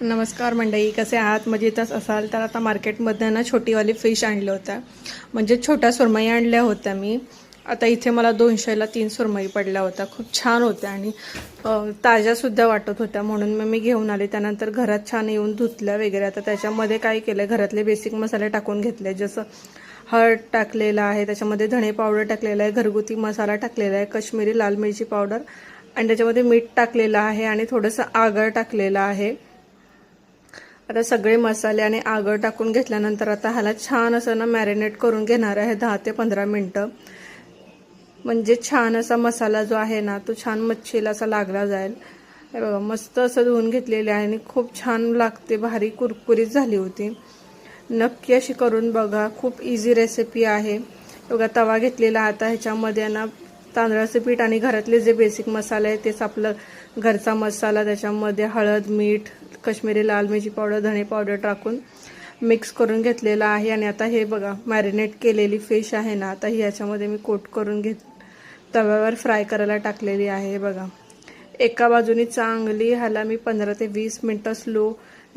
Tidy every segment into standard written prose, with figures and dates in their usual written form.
नमस्कार मंडळी, कसे आहात? मजेतच असाल तर आता मार्केटमधनं ना छोटीवाली फिश आणल्या होत्या, म्हणजे छोट्या सुरमई आणल्या होत्या मी. आता इथे मला 200ला 3 सुरमई पडल्या होत्या. खूप छान होत्या आणि ताज्यासुद्धा वाटत होत्या, म्हणून मग मी घेऊन आले. त्यानंतर घरात छान येऊन धुतल्या वगैरे. आता त्याच्यामध्ये काय केलं, घरातले बेसिक मसाले टाकून घेतले, जसं हळद टाकलेला आहे, त्याच्यामध्ये धणे पावडर टाकलेला आहे, घरगुती मसाला टाकलेला आहे, काश्मीरी लाल मिरची पावडर, आणि त्याच्यामध्ये मीठ टाकलेलं आहे आणि थोडंसं आगळ टाकलेलं आहे. आता सगळे मसाले आणि आगळ टाकून घेतल्यानंतर आता ह्याला छान असं ना मॅरिनेट करून घेणार आहे 10 ते 15 मिनटं. म्हणजे छान असा मसाला जो आहे ना तो छान मच्छीला असा लागला जाईल. हे बघा, मस्त असं धुवून घेतलेले आहे आणि खूप छान लागते, भारी कुरकुरीत झाली होती. नक्की अशी करून बघा, खूप इझी रेसिपी आहे. बघा, तवा घेतलेला. आता ह्याच्यामध्ये ना तांदळाचं पीठ आणि घरातले जे बेसिक मसाले आहेत तेच आपलं घरचा मसाला, त्याच्यामध्ये हळद, मीठ, काश्मीरी लाल मिरची पावडर, धणे पावडर टाकून मिक्स करून घेतलेला आहे. आणि आता हे बघा, मॅरिनेट केलेली फिश आहे ना, आता ही याच्यामध्ये मी कोट करून तव्यावर फ्राय करायला टाकलेली आहे. बघा, एका बाजूनी चांगली ह्याला मी 15 ते 20 मिनटं स्लो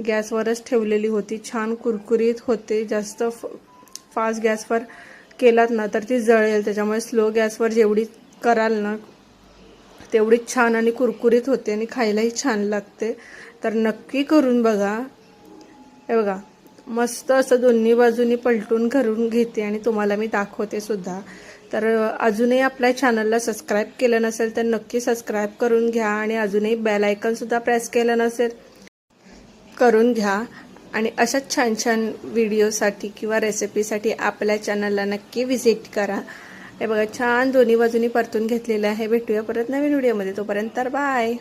गॅसवरच ठेवलेली होती. छान कुरकुरीत होते. जास्त फास्ट गॅसवर केलात ना तर ती जळेल, त्याच्यामुळे स्लो गॅसवर जेवढी कराल ना तेवढीच छान आणि कुरकुरीत होते आणि खायलाही छान लागते. तर नक्की करून बघा. हे बघा, मस्त असं दोन्ही बाजूनी पलटून करून घेते आणि तुम्हाला मी दाखवते सुद्धा. तर अजूनही आपल्या चॅनलला सबस्क्राईब केलं नसेल तर नक्की सबस्क्राईब करून घ्या आणि अजूनही बेल आयकॉनसुद्धा प्रेस केलं नसेल करून घ्या. आणि अशाच छान छान व्हिडिओसाठी किंवा रेसिपीसाठी आपल्या चॅनलला नक्की व्हिजिट करा. हे बघा, छान दोन्ही बाजूनी परतून घेतलेलं आहे. भेटूया परत नवीन व्हिडिओमध्ये. तोपर्यंत तर बाय.